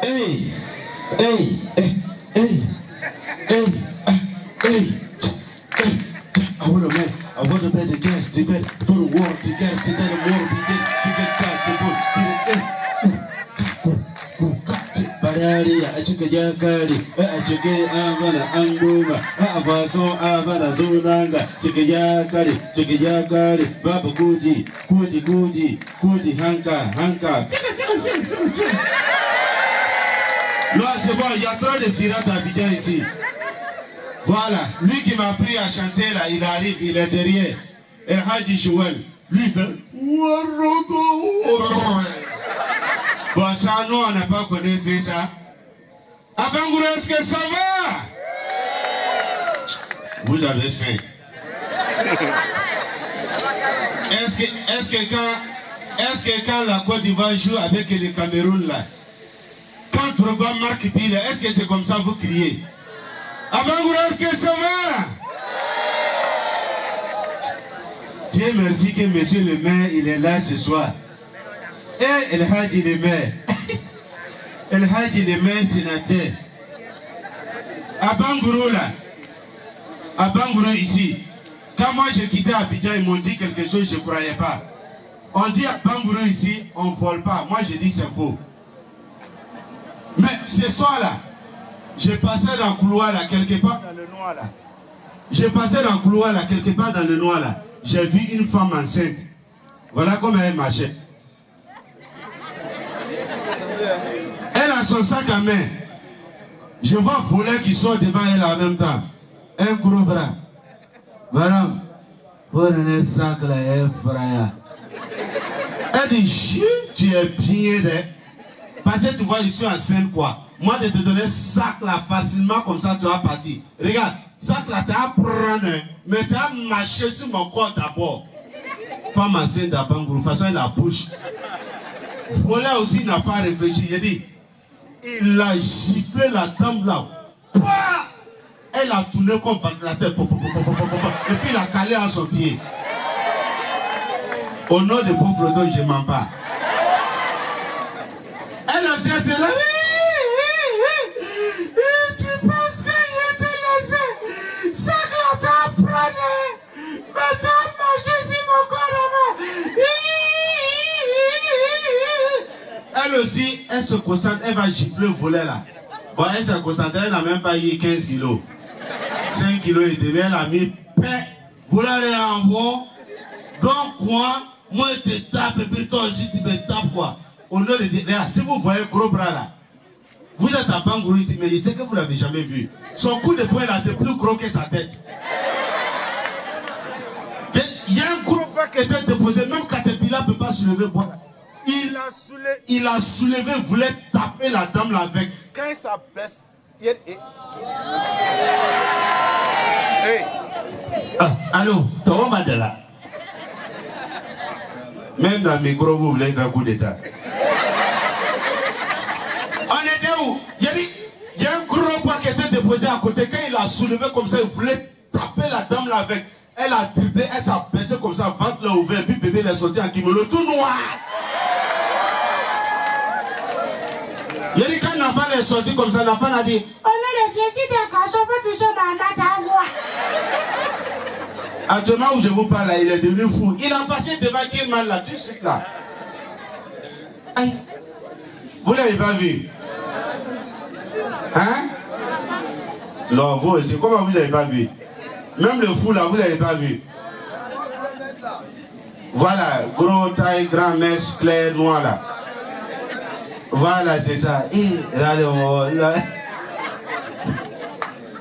Hey, hey, hey, hey, hey, hey. I want to bet the gas, to bet, put a war together, to bet a war, to get shot, to put, Barari, a chicken yakari, a chicken avana, anguma, a vaso avana, zonanga, chicken yakari, baba kuti, hanka. Là, c'est bon, il y a trop de pirates à Abidjan ici. Voilà, lui qui m'a appris à chanter là, il arrive, il est derrière. El Hadji Jouel, lui il fait. Bon, ça, nous, on n'a pas connu ça. Abangourou, est-ce que ça va? Vous avez faim. Est-ce que quand la Côte d'Ivoire joue avec le Cameroun là, quand Drogba marque pile, est-ce que c'est comme ça vous criez? Abangourou, est-ce que ça va? Dieu merci que monsieur le maire, il est là ce soir. Et El Hadji le maire. El Hadji le maire sénateur. Abangourou là. Abangourou ici. Quand moi j'ai quitté Abidjan, ils m'ont dit quelque chose, je ne croyais pas. On dit Abangourou ici, on ne vole pas. Moi je dis c'est faux. Mais ce soir-là, j'ai passé dans le couloir là, quelque part dans le noir là. J'ai passé dans le couloir là, quelque part dans le noir là. J'ai vu une femme enceinte. Voilà comment elle marchait. Elle a son sac à main. Je vois un volet qui sort devant elle en même temps. Un gros bras. Madame, vous prenez le sac là, frère. Elle dit, tu es bien, hein? Parce que tu vois, je suis enceinte quoi. Moi, de te donner sac là facilement comme ça, tu vas partir. Regarde, sac là, tu vas prendre, mais tu vas marcher sur mon corps d'abord. Femme enceinte d'Abangourou, de toute façon, il la bouche. Volet aussi n'a pas réfléchi. Il a dit, il a giflé la dame là. Pouah! Elle a tourné comme la tête. Et puis il a calé à son pied. Au nom de pauvres dos, je ne mens pas. Elle a fait cela. Tu penses qu'il était laissé? Ça que t'as pris. Mais t'as mangé sur mon corps. Elle aussi, elle se concentre, elle va gifler le volet là. Bon, elle se concentre, elle n'a même pas eu 15 kilos. 5 kilos et demi, elle a mis paix. Vous l'avez en haut. Donc moi je te tape et puis toi aussi tu me tapes quoi. Au nom de Dieu, si vous voyez gros bras là, vous êtes à Bangourou ici, mais je sais que vous ne l'avez jamais vu. Son coup de poing là, c'est plus gros que sa tête. Il y a un gros bras qui était déposé, même Caterpillar ne peut pas soulever bois. Il a soulevé, voulait taper la dame là avec. Quand il s'abaisse, hey. Allô, Thomas Mandela. Même dans le micro, vous voulez faire un coup d'état. On était où? Il y a un gros poids qui était déposé à côté. Quand il a soulevé comme ça, il voulait taper la dame là avec. Elle a dribblé, elle s'est baissée comme ça, ventre l'a ouvert, puis bébé l'a sorti en kimono tout noir. Il a dit quand l'enfant est sorti comme ça, l'enfant a dit oh non, Dieu, si t'es garçon, faut toucher ma main ta voix. Actuellement où je vous parle là, il est devenu fou. Il a passé devant qui mal là, tout de suite là. Aïe. Vous l'avez pas vu? Hein? Non, vous aussi, comment vous l'avez pas vu? Même le fou là, vous l'avez pas vu? Voilà, gros taille, grand mèche, clair, noir là. Voilà, c'est ça. Et là,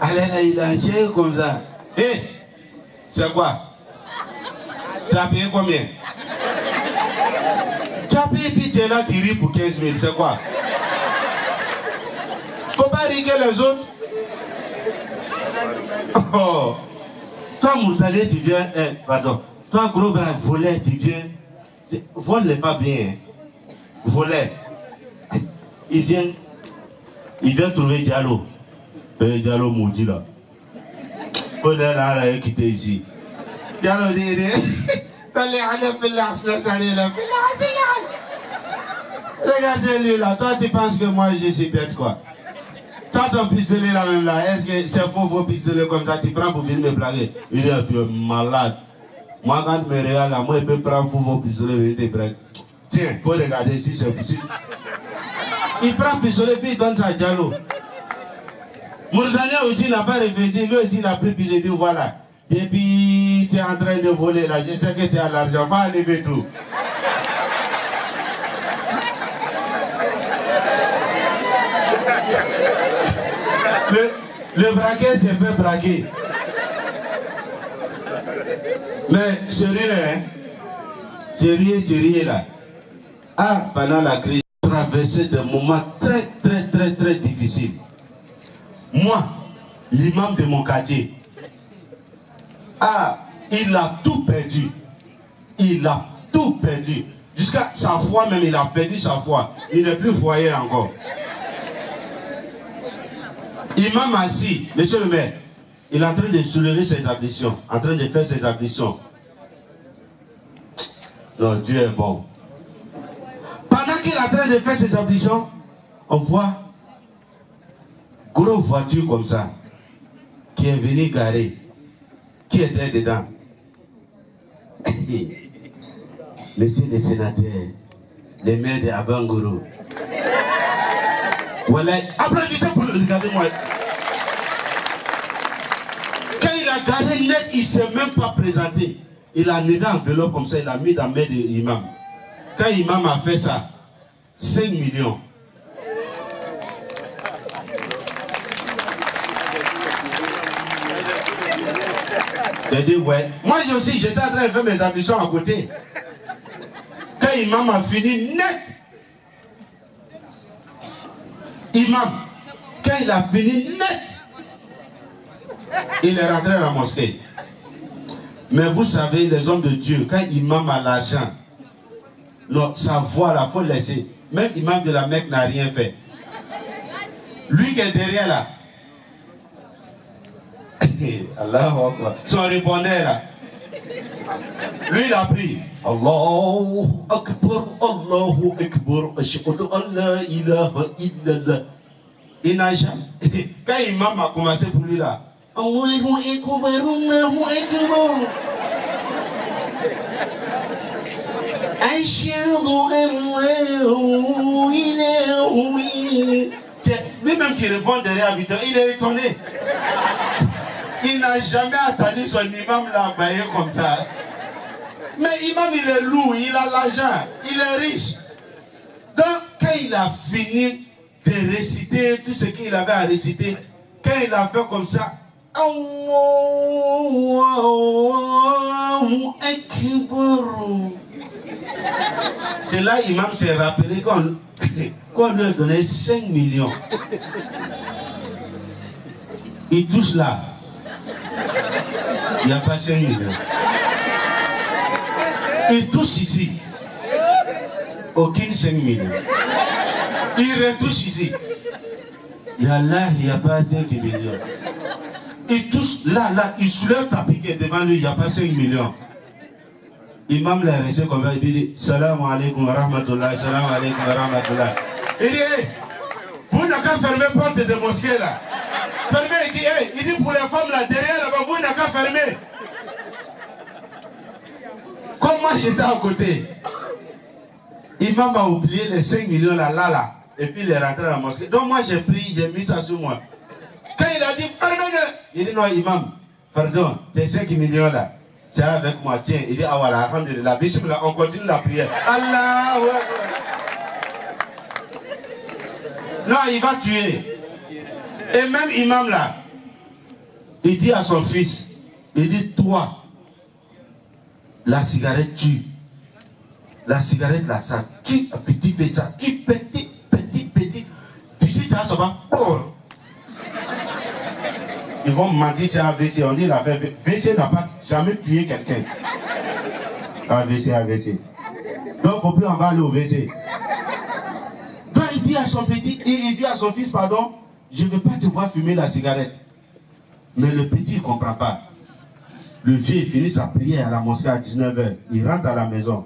allez là, il a géré comme ça. Et c'est quoi? Tu as payé combien? Tu as payé puis tu es là, tu ris pour 15 000, c'est quoi? Faut pas riguer les autres. Oh. Toi, Moutalier, tu viens, pardon. Toi, gros bras, volet, tu viens. Vole n'est pas bien. Volet. Il vient trouver Diallo. Diallo maudit là. On est là, il a quitté ici. Diallo dit, Regardez-lui là, toi tu penses que moi je suis bête quoi. Toi ton pistolet là même là, est-ce que c'est faux vos pistolets comme ça, tu prends pour venir me blaguer? Il est un peu malade. Moi quand je me regarde là, moi je peux prendre pour vos pistolets et venir te blaguer. Tiens, faut regarder si c'est possible. Il prend le pistolet puis il donne ça à Diallo. Mourdanien aussi n'a pas réfléchi, lui aussi il a pris puis j'ai dit voilà. Depuis tu es en train de voler là, je sais que tu as l'argent, va enlever tout. Le braquet s'est fait braquer. Mais sérieux, hein? Sérieux là. Ah, pendant la crise, j'ai traversé des moments très difficiles. Moi, l'imam de mon quartier, il a tout perdu. Il a tout perdu. Jusqu'à sa foi même, il a perdu sa foi. Il n'est plus foyer encore. Imam assis, monsieur le maire, il est en train de soulever ses ablutions, en train de faire ses ablutions. Non, Dieu est bon. Pendant qu'il est en train de faire ses ablutions, on voit une grosse voiture comme ça, qui est venue garer. Qui était dedans? Monsieur le sénateur, le maire de Abangoro. Voilà, applaudissez pour le regardez-moi. Quand il a garé net, il ne s'est même pas présenté. Il a négué enveloppe comme ça, il a mis dans la main de l'imam. Quand l'imam a fait ça, 5 millions. J'ai dit ouais. Moi aussi, j'étais en train de faire mes ambitions à côté. Quand l'imam a fini net, imam, quand il a fini net, il est rentré à la mosquée. Mais vous savez, les hommes de Dieu, quand imam a l'argent, sa voix là, il faut laisser. Même imam de la Mecque n'a rien fait. Lui qui est derrière là, Allah, son répondeur là, lui il a pris Allahu Akbar, Allahu Akbar, Ashhadu an la ilaha illallah. Il n'a jamais. Quand l'imam a commencé pour lui là, Allahu Akbar, Allahu Akbar. Ashhadu an la ilaha illallah. Lui-même qui répond derrière Victor, il est étonné. Il n'a jamais attendu son imam là bailler comme ça. Mais imam il est lourd, il a l'argent, il est riche. Donc quand il a fini de réciter tout ce qu'il avait à réciter, quand il a fait comme ça, c'est là l'imam s'est rappelé qu'on lui a donné 5 millions. Il touche là. Il n'y a pas 5 millions. Il touche ici. Aucune 5 millions. Il retouche ici. Il y a là, il n'y a pas 5 millions. Il touche là, il soulève ta pique devant lui, il n'y a pas 5 millions. Imam l'a resté comme ça, il dit Salam alaikum wa rahmatullah, salam alaikum wa rahmatullah. Il dit hey, vous n'avez qu'à fermer la porte de mosquée là. Fermez ici, hey. Il dit pour les femmes là, derrière là-bas, vous n'avez qu'à fermer. Comme moi j'étais à côté, Imam a oublié les 5 millions là, et puis il est rentré à la mosquée. Donc moi j'ai pris, j'ai mis ça sur moi. Quand il a dit fermez-le, il dit non Imam, pardon, tes 5 millions là, c'est avec moi, tiens. Il dit ah voilà, alhamdulillah, bismillah, on continue la prière. Allah, ouais. Non, il va tuer. Et même imam là, il dit à son fils, il dit toi, la cigarette tue. La cigarette là, ça tue, petit, ça tue, petit. 18 ans, ça va. Oh. Ils vont mentir sur AVC, on dit la VC n'a pas jamais tué quelqu'un. AVC. Donc au plus on va aller au VC. Donc il dit à son petit, il dit à son fils, pardon, je ne veux pas te voir fumer la cigarette. Mais le petit ne comprend pas. Le vieux il finit sa prière à la mosquée à 19h. Il rentre à la maison.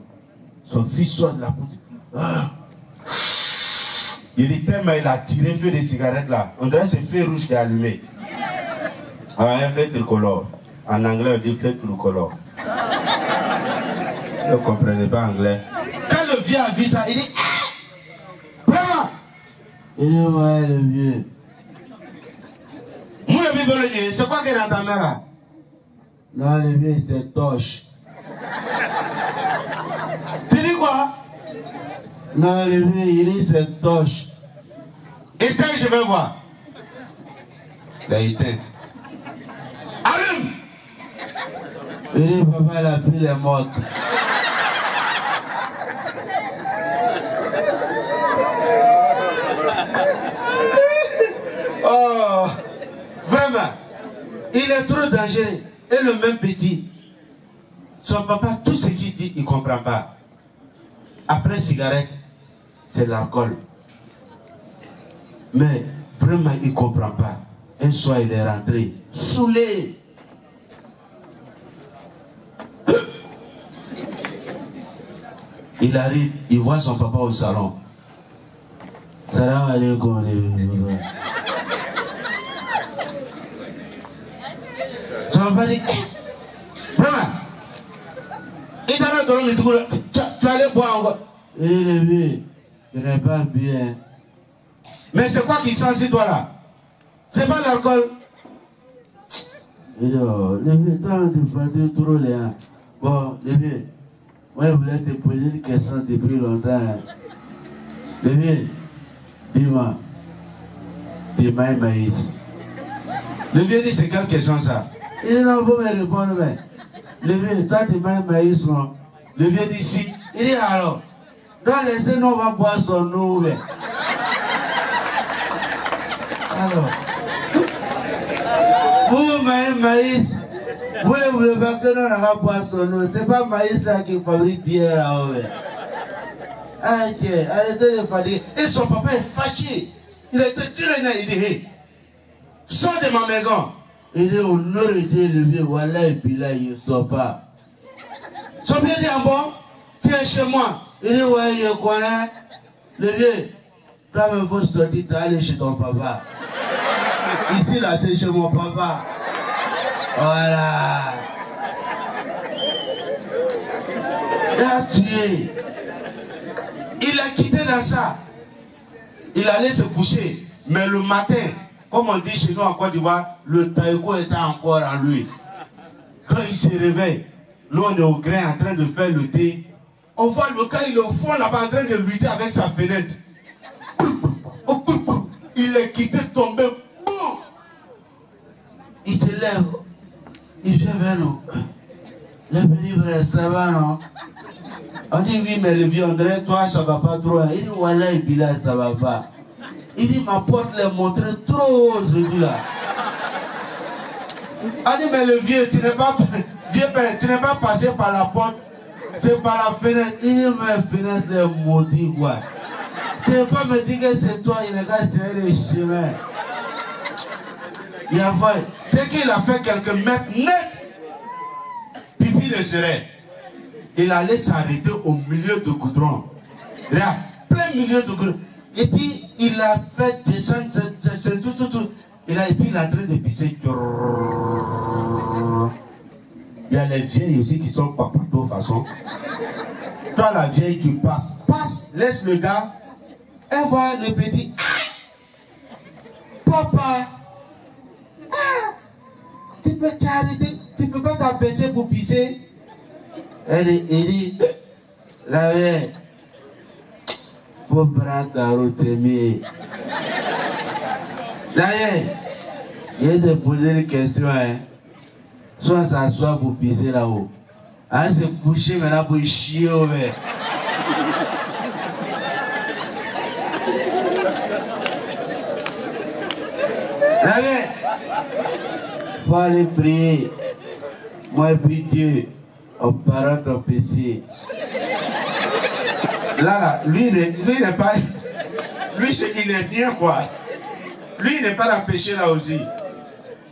Son fils sort de la porte. Il dit tellement il a tiré feu des cigarettes là. On dirait que c'est feu rouge qui est allumé. Alors un feu tricolore. En anglais on dit feu tricolore. Vous ne comprenez pas anglais. Quand le vieux a vu ça, il dit ah! Vraiment? Il dit ouais le vieux. Moi le vieux, c'est quoi qu'il est dans ta main là? Non le vieux c'est torche. Tu dis quoi? Non, le vieux, il dit c'est torche. Éteins, je vais voir. Il a éteint. Allume! Il dit, papa, la pile est morte. Oh, vraiment, il est trop dangereux. Et le même petit, son papa, tout ce qu'il dit, il ne comprend pas. Après cigarette, c'est l'alcool. Mais vraiment, il ne comprend pas. Un soir, il est rentré, saoulé. Il arrive, il voit son papa au salon. Salam alaikum. Son papa dit, vraiment, il t'a donné tu allais boire encore. Il est vieux, ce n'est pas bien. Mais c'est quoi qui sent sur toi là? C'est pas l'alcool. Il dit, oh, le vieux, toi, tu fais trop les. Bon, le vieux, moi, je voulais te poser une question depuis longtemps. Le vieux, dis-moi, tu m'as maïs. Le vieux dit, c'est quelle question ça? Il dit, non, vous me répondre, mais. Le vieux, toi, tu m'as maïs, non? Le vieux dit, si. Il dit, alors, donc laissez-nous, on va boire son eau, mais. Alors, vous m'avez maïs, vous ne voulez pas que nous n'avons pas son eau. Ce n'est pas maïs là qui fabrique bière là-haut. Ah, ok, arrêtez de fatiguer. Et son papa est fâché. Il était tiré, il dit, hey, sors de ma maison. Il dit, on aurait été levé, voilà, et puis là, il ne sort pas. Son père dit, ah bon, tiens chez moi. Il dit, ouais, je connais. Le vieux, toi-même, il faut sortir, tu aller chez ton papa. Ici, là, c'est chez mon papa. Voilà. Il a tué. Il a quitté dans ça. Il allait se coucher. Mais le matin, comme on dit chez nous en Côte d'Ivoire, le taïko était encore en lui. Quand il se réveille, nous on est au grain en train de faire le thé. On voit le gars, il est au fond là-bas en train de lutter avec sa fenêtre. Il est quitté, tombé. Il se lève. Il vient vers nous. Le petit frère, ça va, non? On dit oui, mais le vieux André, toi, ça va pas trop. Il dit voilà, et puis là, ça va pas. Il dit ma porte l'a montré trop aujourd'hui là. On dit mais le vieux, tu n'es pas, vieux père, tu n'es pas passé par la porte, c'est par la fenêtre. Il dit mais fenêtre est maudite quoi. Tu ne peux pas me dire que c'est toi, il n'est qu'à tirer les chemins. Il a fait, dès qu'il a fait quelques mètres net, pipi le serait. Il allait s'arrêter au milieu du goudron. Là, plein milieu du goudron. Et puis, il a fait descendre, tout. Et puis, il est en train de pisser. Il y a les vieilles aussi qui sont pas de toute façon. Toi, la vieille qui passe, laisse le gars. Elle voit le petit. Papa, tu peux t'arrêter, tu peux pas t'empêcher pour pisser. Elle dit, la vieille, faut prendre ta route, mais. La vieille, je vais te poser une question, hein. Soit s'asseoir pour pisser là-haut. Elle se coucher maintenant pour chier au verre. La vieille, faut aller prier. Moi et puis Dieu. Au parent ton péché. Là, lui n'est pas. Lui, il est bien quoi. Lui, il n'est pas dans le péché là aussi.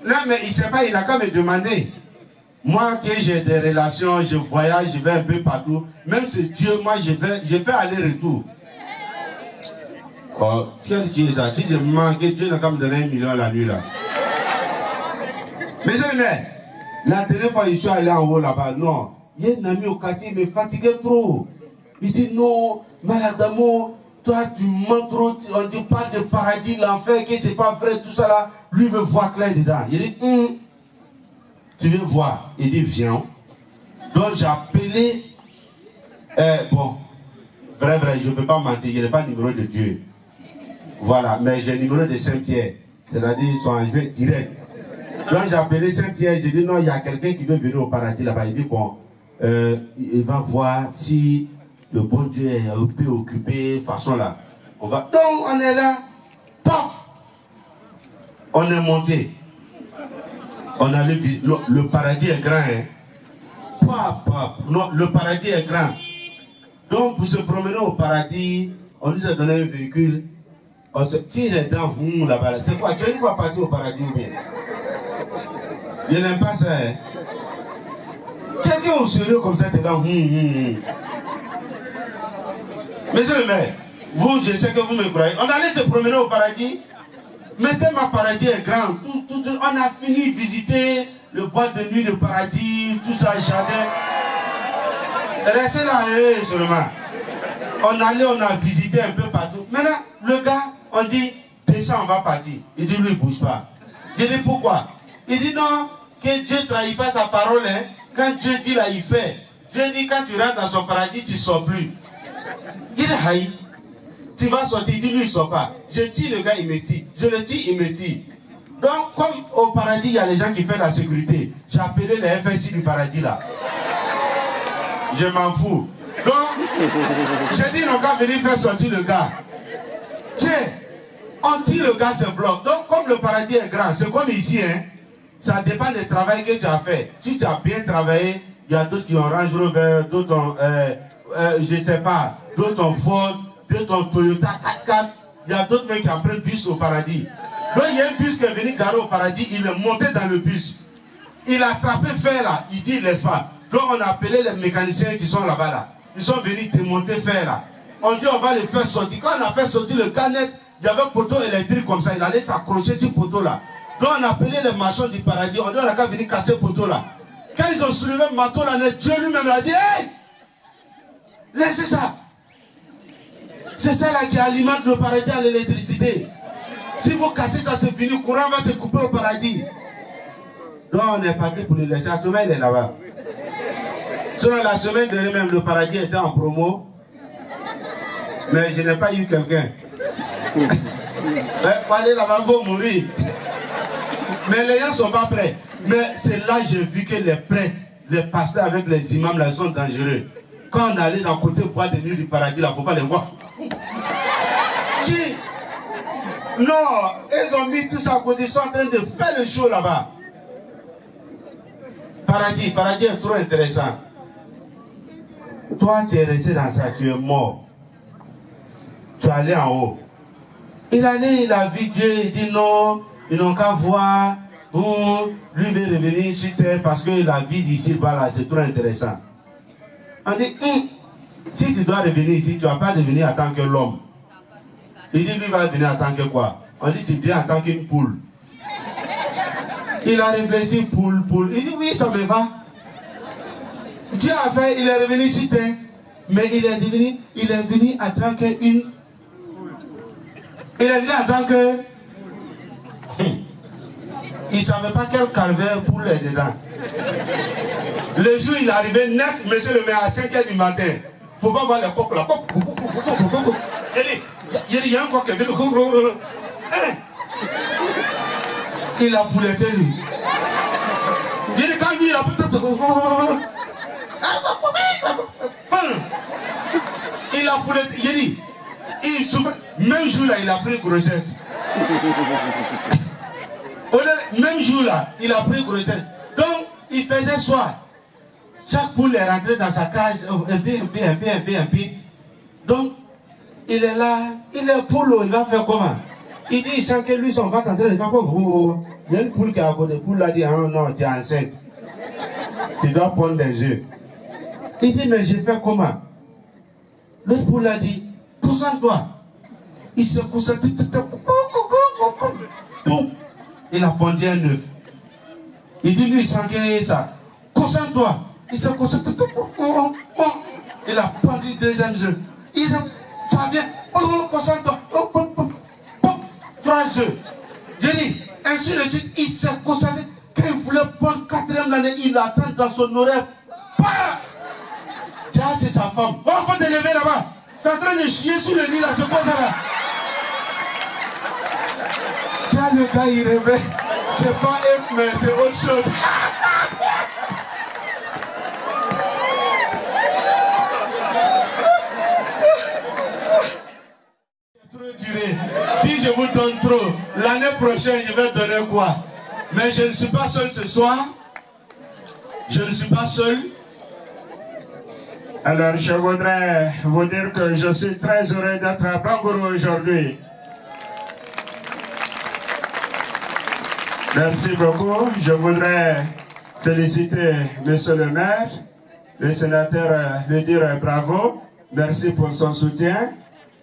Là, mais il ne sait pas, il a qu'à me demander. Moi, que j'ai des relations, je voyage, je vais un peu partout. Même si Dieu, moi, je fais aller-retour. Oh, si je manque, Dieu n'a qu'à me donner 1 million la nuit là. Mais la dernière fois, je suis allé en haut là-bas. Non, il y a un ami au quartier, il me fatiguait trop. Il dit non, Maladamo, toi tu mens trop, on dit pas de paradis, l'enfer, que c'est pas vrai, tout ça là. Lui veut voir clair dedans. Il dit, tu veux voir? Il dit, viens. Donc j'ai appelé, bon, vrai, je ne peux pas mentir, il n'y a pas le numéro de Dieu. Voilà, mais j'ai le numéro de Saint-Pierre. C'est-à-dire, ils sont en jeu direct. Donc j'ai appelé Saint-Pierre, j'ai dit non, il y a quelqu'un qui veut venir au paradis là-bas. Il dit bon, il va voir si le bon Dieu est un peu occupé, façon là. On va. Donc on est là, paf, on est monté. On a le paradis est grand, hein. Paf, paf. Non, le paradis est grand. Donc pour se promener au paradis, on nous a donné un véhicule. Qui est dans là-bas? C'est quoi? Tu es une fois parti au paradis ou bien? Je n'aime pas ça. Hein? Quelqu'un au sérieux comme ça, tu es dans Monsieur le maire, vous, je sais que vous me croyez. On allait se promener au paradis. Mettez ma paradis est grand. On a fini de visiter le boîte de nuit de paradis, tout ça, jardin. Restez là, seulement. On allait, on a visité un peu partout. Maintenant, le gars, on dit, descends, on va partir. Il dit, lui, il ne bouge pas. Je dis, pourquoi? Il dit, non, que Dieu ne trahit pas sa parole. Hein. Quand Dieu dit là, il fait. Dieu dit, quand tu rentres dans son paradis, tu ne sors plus. Il dit, aïe, tu vas sortir. Il dit, lui, il ne sort pas. Je tire le gars, il me tire. Je le tire, il me tire. Donc, comme au paradis, il y a les gens qui font la sécurité. J'ai appelé les FSI du paradis là. Je m'en fous. Donc, j'ai dit, on va venir faire sortir le gars. Tiens, on tire le gars, se bloque. Donc, comme le paradis est grand, c'est comme ici, hein, ça dépend du travail que tu as fait. Si tu as bien travaillé, il y a d'autres qui ont Range Rover, d'autres ont, je ne sais pas, d'autres ont Ford, d'autres ont Toyota 4x4. Il y a d'autres mecs qui ont pris le bus au paradis. Donc, il y a un bus qui est venu garer au paradis, il est monté dans le bus. Il a attrapé fer là, il dit, laisse pas. Donc, on a appelé les mécaniciens qui sont là-bas là. Ils sont venus démonter fer là. On dit on va les faire sortir. Quand on a fait sortir le canet, il y avait un poteau électrique comme ça. Il allait s'accrocher sur le poteau là. Donc on a appelé les marchands du paradis. On dit on a qu'à venir casser le poteau là. Quand ils ont soulevé le marteau là, Dieu lui-même a dit hey, laissez ça. C'est ça là qui alimente le paradis à l'électricité. Si vous cassez ça, c'est fini. Le courant va se couper au paradis. Donc on est parti pour le laisser. Actuellement il est là-bas. Selon la semaine dernière même, le paradis était en promo. Mais je n'ai pas eu quelqu'un. Allez là-bas, vous mourir. Mais les gens ne sont pas prêts. Mais c'est là que j'ai vu que les prêtres, les pasteurs avec les imams, là, sont dangereux. Quand on allait dans le côté bois de nuit du paradis, là, il ne faut pas les voir. Qui? Non, ils ont mis tout ça à côté. Ils sont en train de faire le show là-bas. Paradis est trop intéressant. Toi, tu es resté dans ça, tu es mort. Tu es allé en haut. Il allait, il a vu Dieu, il dit non, ils n'ont qu'à voir. Lui veut revenir sur terre parce que la vie d'ici, voilà, c'est trop intéressant. On dit, si tu dois revenir ici, tu ne vas pas revenir en tant que l'homme. Il dit, lui va venir en tant que quoi? On dit, tu viens en tant qu'une poule. Il a réfléchi, poule. Il dit, oui, ça me va. Dieu a fait, il est revenu sur terre, mais il est venu en tant qu'une. Il est venu en tant que. Il ne savait pas quel calvaire pour est dedans. Le jour il est arrivé net, monsieur le maire, à 5h du matin. Il ne faut pas voir les coques là. Il y a un coq qui est venu. Il a pouletté lui. Il dit quand lui il a il a pouletté. Il dit, il souffre. Même jour là, il a pris grossesse. Même jour là, il a pris grossesse. Donc, il faisait soir. Chaque poule est rentrée dans sa cage, un peu. Donc, il est là, il est poule, il va faire comment? Il dit, il sent que lui, son ventre est en train de faire quoi? Il y a une poule qui est à côté. La poule a dit, ah non, tu es enceinte. Tu dois prendre des œufs. Il dit, mais je fais comment? L'autre poule a dit, pousse-toi. Il s'est concentré. Il a pondu un œuf. Il dit, lui, il sent ça. Concentre-toi. Il s'est concentré. Il a pondu le deuxième œuf. Il dit, ça vient. Concentre-toi. 3 œufs. J'ai dit, ainsi de suite, il s'est concentré. Quand il voulait prendre 4e l'année, il attend dans son oreille. Tiens, c'est sa femme. Oh, faut te lever là-bas. Tu es en train de chier sur le lit là, c'est quoi ça là? Tiens, le gars il réveille. C'est pas F, mais c'est autre chose. Trop duré. Si je vous donne trop, l'année prochaine, je vais donner quoi? Mais je ne suis pas seul ce soir. Je ne suis pas seul. Alors, je voudrais vous dire que je suis très heureux d'être à Bangourou aujourd'hui. Merci beaucoup. Je voudrais féliciter Monsieur le maire, le sénateur, lui dire bravo. Merci pour son soutien.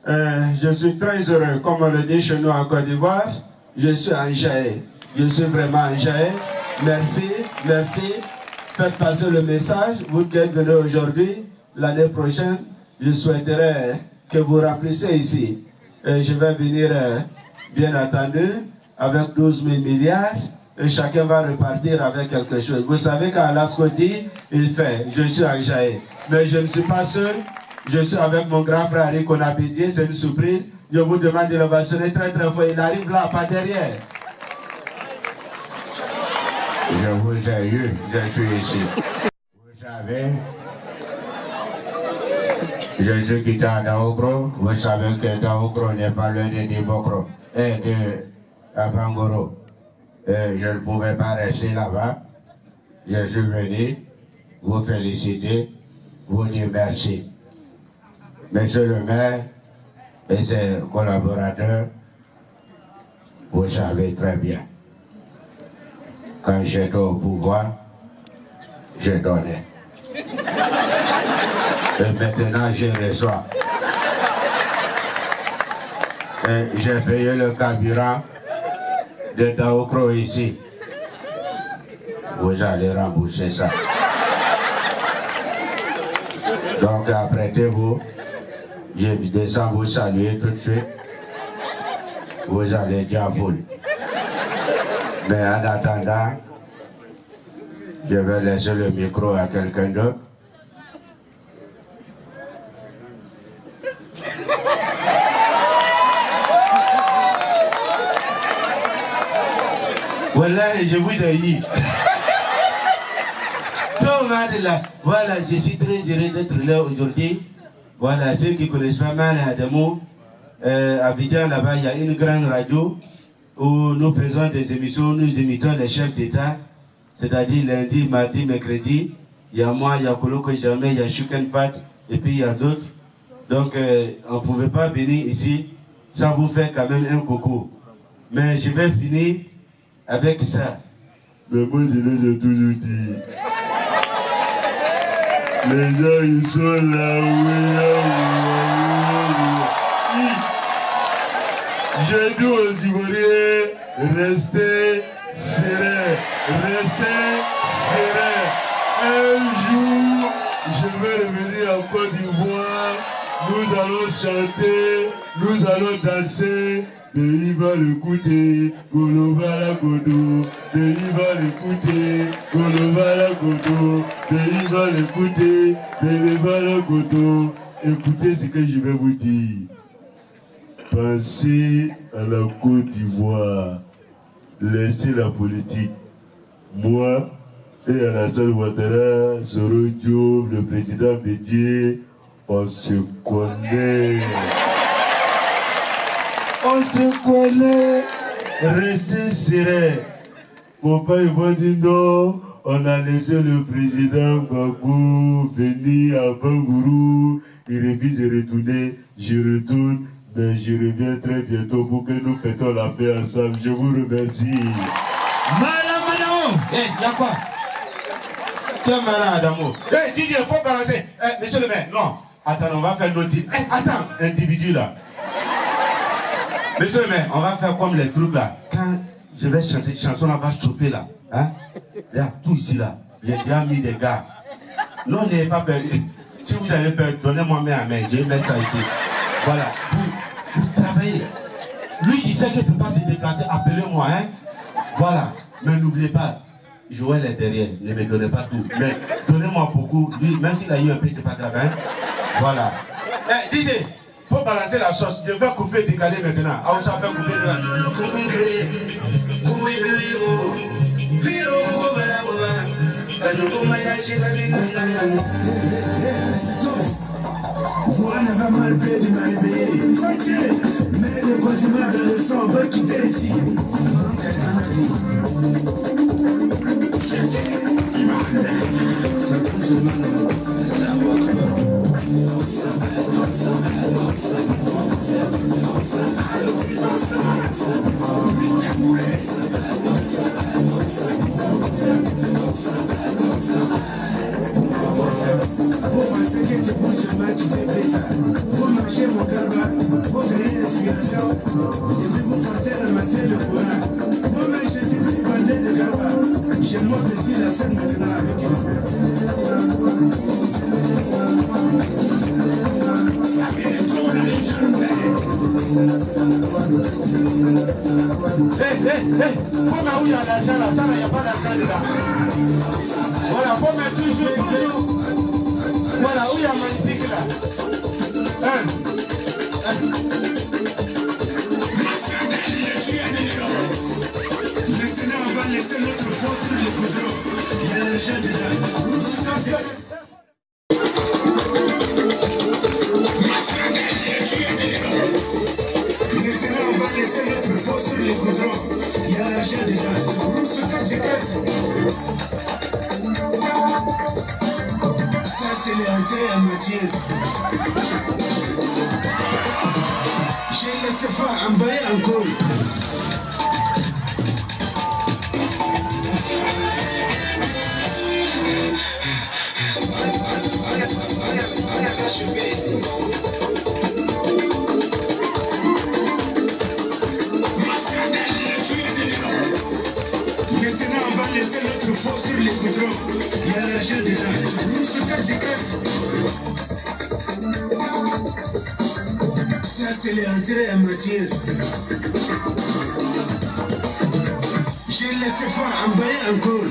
Je suis très heureux, comme on le dit chez nous en Côte d'Ivoire. Je suis enjaillé. Je suis vraiment enjaillé. Merci, merci. Faites passer le message. Vous qui êtes venus aujourd'hui. L'année prochaine, je souhaiterais que vous remplissiez ici. Je vais venir, bien entendu, avec 12 000 milliards et chacun va repartir avec quelque chose. Vous savez qu'à Lascoti, il fait, je suis enjaillé. Mais je ne suis pas seul, je suis avec mon grand frère Rico Nabidie, c'est une surprise. Je vous demande de l'ovationner très très fort. Il arrive là, pas derrière. Je vous ai eu, je suis ici. Vous savez, je suis quitté à Daokro. Vous savez que Daokro n'est pas loin de Dibokro et de Abangoro. Je ne pouvais pas rester là-bas. Je suis venu vous féliciter, vous dire merci. Monsieur le maire et ses collaborateurs, vous savez très bien. Quand j'étais au pouvoir, je donnais. Et maintenant, je reçois. Et j'ai payé le carburant de Daokro ici. Vous allez rembourser ça. Donc, apprêtez-vous. Je descends vous saluer tout de suite. Vous allez dire foule. Mais en attendant, je vais laisser le micro à quelqu'un d'autre. Voilà, je vous ai eu. Voilà, je suis très heureux d'être là aujourd'hui. Voilà, ceux qui connaissent pas mal Adamo, à Abidjan, là-bas, il y a une grande radio où nous faisons des émissions, nous imitons les chefs d'État, c'est-à-dire lundi, mardi, mercredi. Il y a moi, il y a Koloko Jamais, il y a Shukenpat, et puis il y a d'autres. Donc, on ne pouvait pas venir ici sans vous faire quand même un coucou. Mais je vais finir avec ça. Mais moi, je l'ai toujours dit. Les gens, ils sont là, oui. Je dis aux Ivoiriens, restez sereins, restez sereins. Un jour, je vais revenir en Côte d'Ivoire, nous allons chanter, nous allons danser. Pays va l'écouter, Golobala Godo. Pays va l'écouter, Golobala Godo. Pays va l'écouter, Golobala Godo. Écoutez ce que je vais vous dire. Pensez à la Côte d'Ivoire. Laissez la politique. Moi et Alassane Ouattara, Soro Diop, le président Bédié, on se connaît. On se connaît, restez serein. Mon père va dire non, on a laissé le président Gbagbo venir à Bangourou. Il refuse de retourner, je retourne, mais je reviens très bientôt pour que nous fêtons la paix ensemble. Je vous remercie. Madame, il y a quoi? Tu es malade, Adamo. Didier, il faut balancer. Monsieur le maire, non. Attends, on va faire notre... attends, individu là. Monsieur le maire, on va faire comme les trucs là. Quand je vais chanter, chanson là va chauffer là. Hein? Il y a tout ici là. J'ai déjà mis des gars. Non, n'ayez pas peur. Si vous avez peur, donnez-moi main à main. Je vais mettre ça ici. Voilà. Vous travaillez. Lui qui sait qu'il ne peut pas se déplacer, appelez-moi. Hein? Voilà. Mais n'oubliez pas, Joël est derrière. Ne me donnez pas tout. Mais donnez-moi beaucoup. Lui, même s'il a eu un peu, c'est pas grave. Hein? Voilà. Eh, DJ, il faut balancer la sauce. Je vais couper, décaler maintenant. Ah, ça fait couper là. Voilà va mal payer de mal payer. Mais le continent dans le sang va quitter ici. Vous marchez mon carba, vous gagnez l'inspiration. Et puis vous partez ramasser le courant. Moi-même je suis plus bandé de carba. Je monte ici la scène maintenant avec Faut mettre où il y a l'argent là, ça là, il n'y a pas d'argent dedans. Voilà, faut mettre toujours. Voilà, où il y a magnifique là. Maintenant, on va laisser notre force sur le goudron. Il y a l'argent dedans. Maintenant, on va laisser notre force sur le goudron. Il y a l'argent dedans. Rousse quand tu casses. Ça, c'est l'entrée à moitié. J'ai laissé faire emballer encore. Maintenant, on va laisser notre force sur les goudrons. Il y a l'argent dedans. Rousse quand tu casses. Ça, c'est l'entrée à moitié. J'ai laissé faire emballer encore.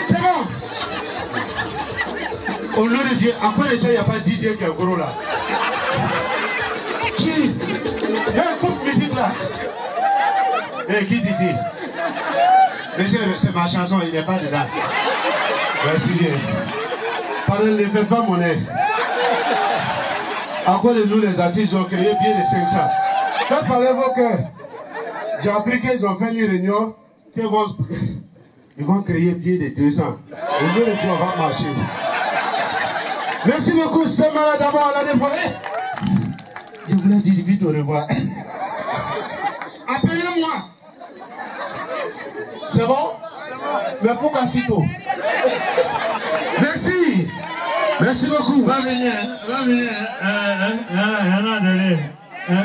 C'est bon. Au nom de Dieu, après ça, il n'y a pas DJ qui est gros là. Qui? Il y a une coupe musique là. Eh, qui dit ici? Monsieur, c'est ma chanson, il n'est pas dedans. Merci bien. Pardon, ne faites pas mon nez. À cause de nous, les artistes ont créé bien de 500. Quand parlez-vous que j'ai appris qu'ils ont fait une réunion, ils vont créer bien de 200. Au lieu de Dieu, on va marcher. Merci beaucoup, c'était malade d'abord à l'année prochaine. Je voulais dire vite au revoir. Appelez-moi. C'est bon? Mais pourquoi si tôt? Merci. Merci beaucoup. Va venir, va venir. Rien à donner. Hein?